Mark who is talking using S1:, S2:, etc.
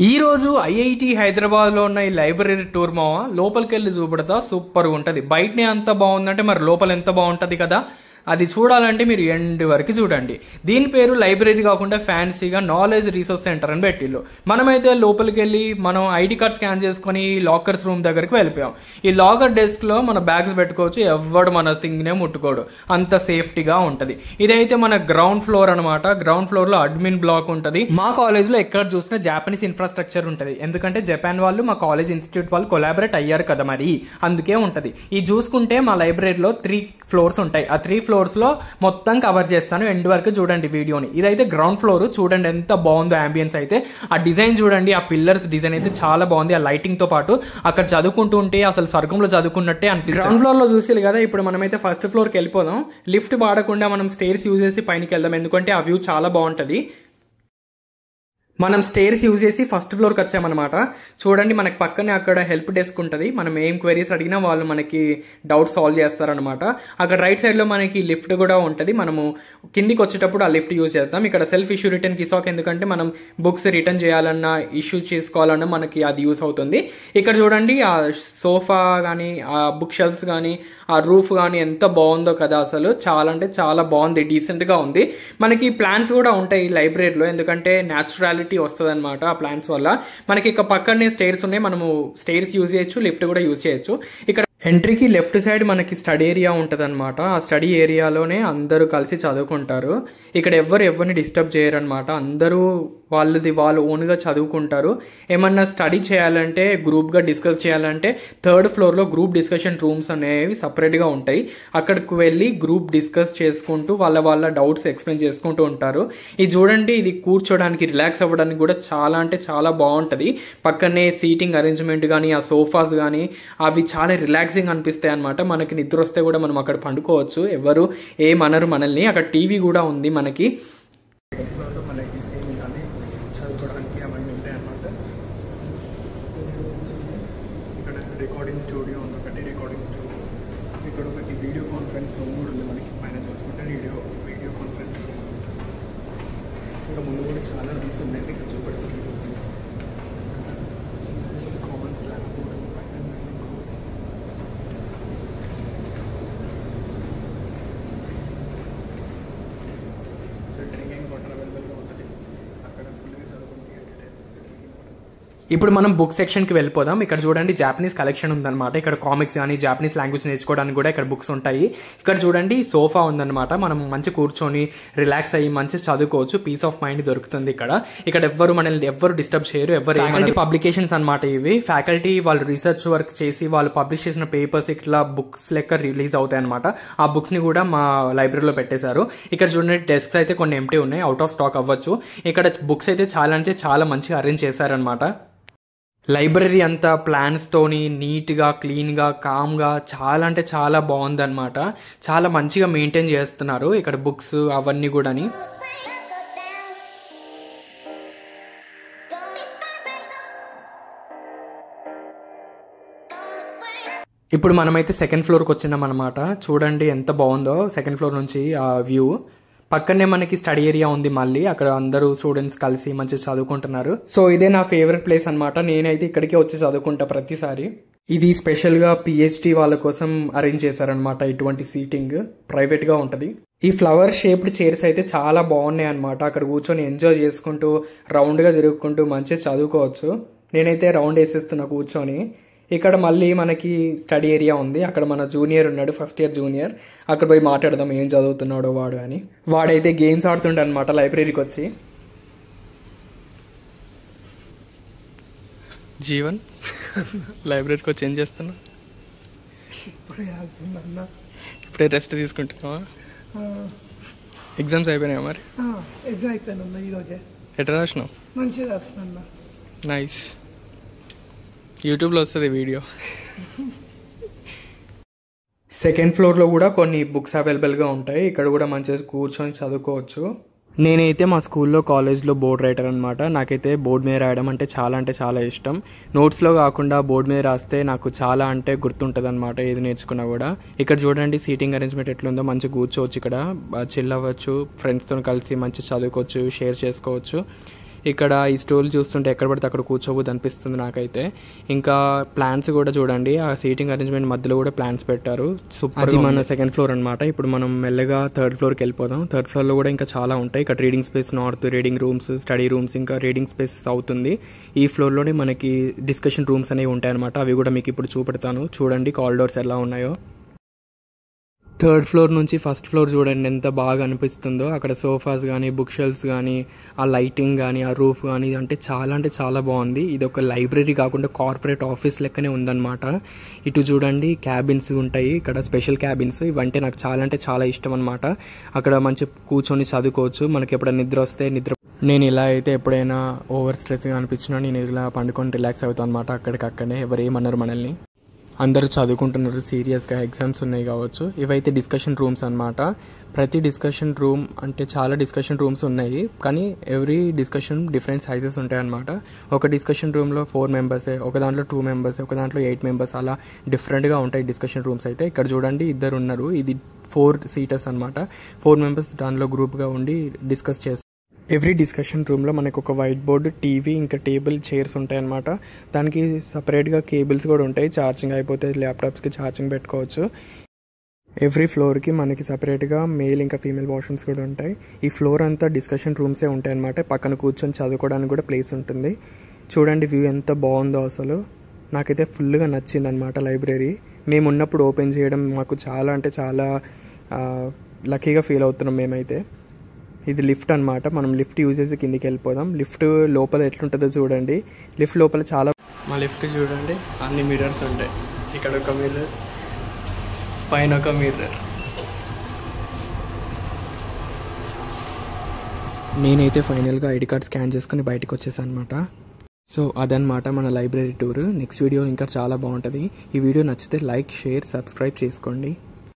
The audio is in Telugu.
S1: ఈ రోజు ఐఐటి హైదరాబాద్ లో ఉన్న ఈ లైబ్రరీ టూర్ మావా లోపలికి వెళ్ళి చూపెడతా. సూపర్ గా ఉంటది. బయటనే అంత బాగుందంటే మరి లోపల ఎంత బాగుంటది కదా. అది చూడాలంటే మీరు ఎండ్ వరకు చూడండి. దీని పేరు లైబ్రరీ కాకుండా ఫ్యాన్సీగా నాలెడ్జ్ రీసోర్స్ సెంటర్ అని పెట్టిల్లు. మనమైతే లోపలికి వెళ్ళి మనం ఐడి కార్డ్ స్కాన్ చేసుకుని లాకర్స్ రూమ్ దగ్గరికి వెళ్ళిపోయాం. ఈ లాకర్ డెస్క్ లో మన బ్యాగ్స్ పెట్టుకోవచ్చు. ఎవడు మన థింగ్ నే ముట్టుకోడు. అంత సేఫ్టీగా ఉంటది. ఇదైతే మన గ్రౌండ్ ఫ్లోర్ అనమాట. గ్రౌండ్ ఫ్లోర్ లో అడ్మిన్ బ్లాక్ ఉంటది. మా కాలేజ్ లో ఎక్కడ చూసినా జాపనీస్ ఇన్ఫ్రాస్ట్రక్చర్ ఉంటది. ఎందుకంటే జపాన్ వాళ్ళు మా కాలేజ్ ఇన్స్టిట్యూట్ వాళ్ళు కొలాబరేట్ అయ్యారు కదా, మరి అందుకే ఉంటది. ఇది చూసుకుంటే మా లైబ్రరీలో 3 ఫ్లోర్స్ ఉంటాయి. ఆ 3 ఫ్లోర్స్ లో మొత్తం కవర్ చేస్తాను. ఎండ్ వరకు చూడండి వీడియోని. ఇదైతే గ్రౌండ్ ఫ్లోర్. చూడండి ఎంత బాగుందో అంబియన్స్ అయితే. ఆ డిజైన్ చూడండి. ఆ పిల్లర్స్ డిజైన్ అయితే చాలా బాగుంది. ఆ లైటింగ్ తో పాటు అక్కడ చదువుకుంటూ ఉంటే అసలు స్వర్గంలో చదువుకున్నట్టే అనిపిస్తుంది. గ్రౌండ్ ఫ్లోర్ లో చూసి కదా. ఇప్పుడు మనమైతే ఫస్ట్ ఫ్లోర్ కి వెళ్ళిపోదాం. లిఫ్ట్ వాడకుండా మనం స్టేర్స్ యూజ్ చేసి పైనకి వెళ్దాం. ఎందుకంటే ఆ వ్యూ చాలా బాగుంటది. మనం స్టేర్స్ యూజ్ చేసి ఫస్ట్ ఫ్లోర్కి వచ్చామన్నమాట. చూడండి మనకి పక్కనే అక్కడ హెల్ప్ డెస్క్ ఉంటుంది. మనం ఏం క్వైరీస్ అడిగినా వాళ్ళు మనకి డౌట్ సాల్వ్ చేస్తారనమాట. అక్కడ రైట్ సైడ్ లో మనకి లిఫ్ట్ కూడా ఉంటుంది. మనము కిందికి వచ్చేటప్పుడు ఆ లిఫ్ట్ యూజ్ చేస్తాం. ఇక్కడ సెల్ఫ్ ఇష్యూ రిటర్న్ కిసాక్, ఎందుకంటే మనం బుక్స్ రిటర్న్ చేయాలన్నా ఇష్యూ చేసుకోవాలన్నా మనకి అది యూస్ అవుతుంది. ఇక్కడ చూడండి ఆ సోఫా కానీ ఆ బుక్ షెల్ఫ్స్ కానీ ఆ రూఫ్ కానీ ఎంత బాగుందో కదా. అసలు చాలా అంటే చాలా బాగుంది. డీసెంట్ గా ఉంది. మనకి ప్లాన్స్ కూడా ఉంటాయి లైబ్రరీలో, ఎందుకంటే న్యాచురాలిటీ వస్తుంది అనమాట. ఆ ప్లాన్స్ వల్ల మనకి ఇక పక్కనే స్టేర్స్ ఉన్నాయి. మనము స్టేర్స్ యూజ్ చేయొచ్చు, లిఫ్ట్ కూడా యూజ్ చేయొచ్చు. ఇక్కడ ఎంట్రీకి లెఫ్ట్ సైడ్ మనకి స్టడీ ఏరియా ఉంటది అనమాట. ఆ స్టడీ ఏరియాలోనే అందరూ కలిసి చదువుకుంటారు. ఇక్కడ ఎవరిని డిస్టర్బ్ చేయరు అనమాట. అందరూ వాళ్ళు ఓన్ గా చదువుకుంటారు. ఏమన్నా స్టడీ చేయాలంటే గ్రూప్ గా డిస్కస్ చేయాలంటే 3rd ఫ్లోర్ లో గ్రూప్ డిస్కషన్ రూమ్స్ అనేవి సపరేట్ గా ఉంటాయి. అక్కడికి వెళ్ళి గ్రూప్ డిస్కస్ చేసుకుంటూ వాళ్ళ డౌట్స్ ఎక్స్ప్లెయిన్ చేసుకుంటూ ఉంటారు. ఇది చూడండి, ఇది కూర్చోడానికి రిలాక్స్ అవ్వడానికి కూడా చాలా అంటే చాలా బాగుంటది. పక్కనే సీటింగ్ అరేంజ్మెంట్ కానీ ఆ సోఫాస్ కానీ అవి చాలా రిలాక్సింగ్ అనిపిస్తాయి అనమాట. మనకి నిద్ర వస్తే కూడా మనం అక్కడ పండుకోవచ్చు. ఎవరు ఏమనరు మనల్ని. అక్కడ టీవీ కూడా ఉంది మనకి. మనకి సేమ్ ఇలానే చదువుకోవడానికి అవన్నీ ఉంటాయి అన్నమాట. ఇక్కడ రికార్డింగ్ స్టూడియో ఉంది. ఒకటి రికార్డింగ్ స్టూడియో. ఇక్కడ ఒకటి వీడియో కాన్ఫరెన్స్ రూమ్ కూడా ఉంది మనకి. పైన చూసుకుంటే వీడియో కాన్ఫరెన్స్ రూమ్. ఇంకా ముందు కూడా చాలా రూమ్స్ ఉన్నాయి. ఇక్కడ చూపెడుతుంది. కామన్ స్లాబ్ ఇప్పుడు మనం బుక్ సెక్షన్ కి వెళ్ళిపోదాం. ఇక్కడ చూడండి జాపనీస్ కలెక్షన్ ఉందన్నమాట. ఇక్కడ కామిక్స్ కానీ జాపనీస్ లాంగ్వేజ్ నేర్చుకోవడానికి కూడా ఇక్కడ బుక్స్ ఉంటాయి. ఇక్కడ చూడండి సోఫా ఉందన్నమాట. మనం మంచి కూర్చొని రిలాక్స్ అయ్యి మంచి చదువుకోవచ్చు. పీస్ ఆఫ్ మైండ్ దొరుకుతుంది ఇక్కడ. మనల్ని ఎవరు డిస్టర్బ్ చేయరు. ఫ్యాకల్టీ పబ్లికేషన్స్ అనమాట ఇవి. ఫ్యాకల్టీ వాళ్ళు రీసెర్చ్ వర్క్ చేసి వాళ్ళు పబ్లిష్ చేసిన పేపర్స్ ఇట్లా బుక్స్ లెక్క రిలీజ్ అవుతాయి అనమాట. ఆ బుక్స్ ని కూడా మా లైబ్రరీలో పెట్టేశారు. ఇక్కడ చూడండి డెస్క్స్ అయితే కొన్ని ఎంటీ ఉన్నాయి. అవుట్ ఆఫ్ స్టాక్ అవ్వచ్చు. ఇక్కడ బుక్స్ అయితే చాలా అంటే చాలా మంచిగా అరేంజ్ చేశారనమాట. లైబ్రరీ అంతా ప్లాన్స్ తోని నీట్ గా క్లీన్ గా కామ్ గా చాలా అంటే చాలా బాగుందన్నమాట. చాలా మంచిగా మెయింటైన్ చేస్తున్నారు ఇక్కడ బుక్స్ అవన్నీ కూడాని. ఇప్పుడు మనమైతే 2nd ఫ్లోర్కి వచ్చినాం అనమాట. చూడండి ఎంత బాగుందో 2nd ఫ్లోర్ నుంచి ఆ వ్యూ. పక్కనే మనకి స్టడీ ఏరియా ఉంది. మళ్ళీ అక్కడ అందరూ స్టూడెంట్స్ కలిసి మంచిగా చదువుకుంటున్నారు. సో ఇదే నా ఫేవరెట్ ప్లేస్ అనమాట. నేనైతే ఇక్కడికే వచ్చి చదువుకుంటా ప్రతిసారి. ఇది స్పెషల్ గా పిహెచ్డి వాళ్ళ కోసం అరేంజ్ చేశారనమాట. ఇటువంటి సీటింగ్ ప్రైవేట్ గా ఉంటది. ఈ ఫ్లవర్ షేప్డ్ చైర్స్ అయితే చాలా బాగున్నాయి అనమాట. అక్కడ కూర్చొని ఎంజాయ్ చేసుకుంటూ రౌండ్ గా తిరుగుకుంటూ మంచిగా చదువుకోవచ్చు. నేనైతే రౌండ్ వేసేస్తున్నా కూర్చొని. ఇక్కడ మళ్ళీ మనకి స్టడీ ఏరియా ఉంది. అక్కడ మన జూనియర్ ఉన్నాడు, ఫస్ట్ ఇయర్ జూనియర్. అక్కడ పోయి మాట్లాడదాం ఏం చదువుతున్నాడో వాడు అని. వాడైతే గేమ్స్ ఆడుతుండే అనమాట లైబ్రరీకి వచ్చి. జీవన్ లైబ్రరీకి వచ్చి ఏం చేస్తున్నా? ఇప్పుడే రెస్ట్ తీసుకుంటున్నావా? ఎగ్జామ్స్ అయిపోయినాయా మరి?
S2: ఎగ్జామ్ అయిపోయినా ఈరోజే.
S1: ఎట్లా రాసినావు?
S2: మంచిగా రాస్తున్నా.
S1: నైస్. యూట్యూబ్లో వస్తుంది వీడియో. 2nd ఫ్లోర్లో కూడా కొన్ని బుక్స్ అవైలబుల్గా ఉంటాయి. ఇక్కడ కూడా మంచిగా కూర్చొని చదువుకోవచ్చు. నేనైతే మా స్కూల్లో కాలేజ్లో బోర్డ్ రైటర్ అనమాట. నాకైతే బోర్డు మీద రాయడం అంటే చాలా ఇష్టం. నోట్స్లో కాకుండా బోర్డు మీద రాస్తే నాకు చాలా అంటే గుర్తుంటుంది అనమాట ఏది నేర్చుకున్నా కూడా. ఇక్కడ చూడండి సీటింగ్ అరేంజ్మెంట్ ఎట్లుందో. మంచిగా కూర్చోవచ్చు, ఇక్కడ చిల్ అవ్వచ్చు, ఫ్రెండ్స్తో కలిసి మంచిగా చదువుకోవచ్చు, షేర్ చేసుకోవచ్చు. ఇక్కడ ఈ స్టూల్ చూస్తుంటే ఎక్కడ పడితే అక్కడ కూర్చోబోద్దు అనిపిస్తుంది నాకైతే. ఇంకా ప్లాంట్స్ కూడా చూడండి, ఆ సీటింగ్ అరేంజ్మెంట్ మధ్యలో కూడా ప్లాంట్స్ పెట్టారు. సూపర్. అది మన సెకండ్ ఫ్లోర్ అనమాట. ఇప్పుడు మనం మెల్లగా థర్డ్ ఫ్లోర్కి వెళ్ళిపోదాం. థర్డ్ ఫ్లోర్లో కూడా ఇంకా చాలా ఉంటాయి. ఇక్కడ reading space north, reading rooms, study rooms, ఇంకా రీడింగ్ స్పేస్ సౌత్ ఉంది. ఈ ఫ్లోర్లోనే మనకి డిస్కషన్ రూమ్స్ అనేవి ఉంటాయన్నమాట. అవి కూడా మీకు ఇప్పుడు చూపెడతాను. చూడండి కారిడార్స్ ఎలా ఉన్నాయో. థర్డ్ ఫ్లోర్ నుంచి ఫస్ట్ ఫ్లోర్ చూడండి ఎంత బాగా అనిపిస్తుందో. అక్కడ సోఫాస్ కానీ, బుక్ షెల్ఫ్స్ కానీ, ఆ లైటింగ్ కానీ, ఆ రూఫ్ కానీ అంటే చాలా బాగుంది. ఇది ఒక లైబ్రరీ కాకుండా కార్పొరేట్ ఆఫీస్ లెక్కనే ఉందన్నమాట. ఇటు చూడండి క్యాబిన్స్ ఉంటాయి, ఇక్కడ స్పెషల్ క్యాబిన్స్. ఇవంటే నాకు చాలా ఇష్టం అనమాట. అక్కడ మంచి కూర్చొని చదువుకోవచ్చు. మనకి ఎప్పుడైనా నిద్ర వస్తే నేను ఇలా అయితే ఎప్పుడైనా ఓవర్ స్ట్రెస్గా అనిపించినా నేను ఇలా పండుకొని రిలాక్స్ అవుతాను అనమాట. అక్కడికక్కడే ఎవరేమన్నారు మనల్ని. అందరూ చదువుకుంటున్నారు సీరియస్గా, ఎగ్జామ్స్ ఉన్నాయి కావచ్చు. ఇవైతే డిస్కషన్ రూమ్స్ అనమాట. ప్రతి డిస్కషన్ రూమ్ అంటే చాలా డిస్కషన్ రూమ్స్ ఉన్నాయి, కానీ ఎవ్రీ డిస్కషన్ డిఫరెంట్ సైజెస్ ఉంటాయి అనమాట. ఒక డిస్కషన్ రూమ్లో 4 మెంబర్స్, ఒక దాంట్లో 2 మెంబర్స్, ఒక దాంట్లో 8 మెంబర్స్, అలా డిఫరెంట్గా ఉంటాయి డిస్కషన్ రూమ్స్ అయితే. ఇక్కడ చూడండి ఇద్దరు ఉన్నారు, ఇది 4 సీటర్స్ అనమాట. 4 మెంబర్స్ దానిలో గ్రూప్గా ఉండి డిస్కస్ చేస్తారు. ఎవ్రీ డిస్కషన్ రూమ్లో మనకు ఒక వైట్ బోర్డు, టీవీ, ఇంకా టేబుల్, చైర్స్ ఉంటాయి అన్నమాట. దానికి సపరేట్గా కేబుల్స్ కూడా ఉంటాయి. ఛార్జింగ్ అయిపోతే ల్యాప్టాప్స్కి ఛార్జింగ్ పెట్టుకోవచ్చు. ఎవ్రీ ఫ్లోర్కి మనకి సపరేట్గా మేల్ ఇంకా ఫీమేల్ వాష్రూమ్స్ కూడా ఉంటాయి. ఈ ఫ్లోర్ అంతా డిస్కషన్ రూమ్సే ఉంటాయి అన్నమాట. పక్కన కూర్చొని చదువుకోవడానికి కూడా ప్లేస్ ఉంటుంది. చూడండి వ్యూ ఎంత బాగుందో అసలు. నాకైతే ఫుల్గా నచ్చింది అనమాట లైబ్రరీ. మేము ఉన్నప్పుడు ఓపెన్ చేయడం మాకు చాలా లక్కీగా ఫీల్ అవుతున్నాం మేమైతే. ఇది లిఫ్ట్ అనమాట. మనం లిఫ్ట్ యూజ్ చేసి కిందికి వెళ్ళిపోదాం. లిఫ్ట్ లోపల ఎట్లుంటుందో చూడండి. లిఫ్ట్ లోపల మా లిఫ్ట్ చూడండి అన్ని మిర్రర్స్ ఉంటాయి. ఇక్కడ ఒక మిర్రర్, పైన ఒక మిర్రర్. నేనైతే ఫైనల్గా ఐడి కార్డ్ స్కాన్ చేసుకుని బయటకు వచ్చేసాను అనమాట. సో అదనమాట మన లైబ్రరీ టూర్. నెక్స్ట్ వీడియో ఇంకా చాలా బాగుంటుంది. ఈ వీడియో నచ్చితే లైక్, షేర్, సబ్స్క్రైబ్ చేసుకోండి.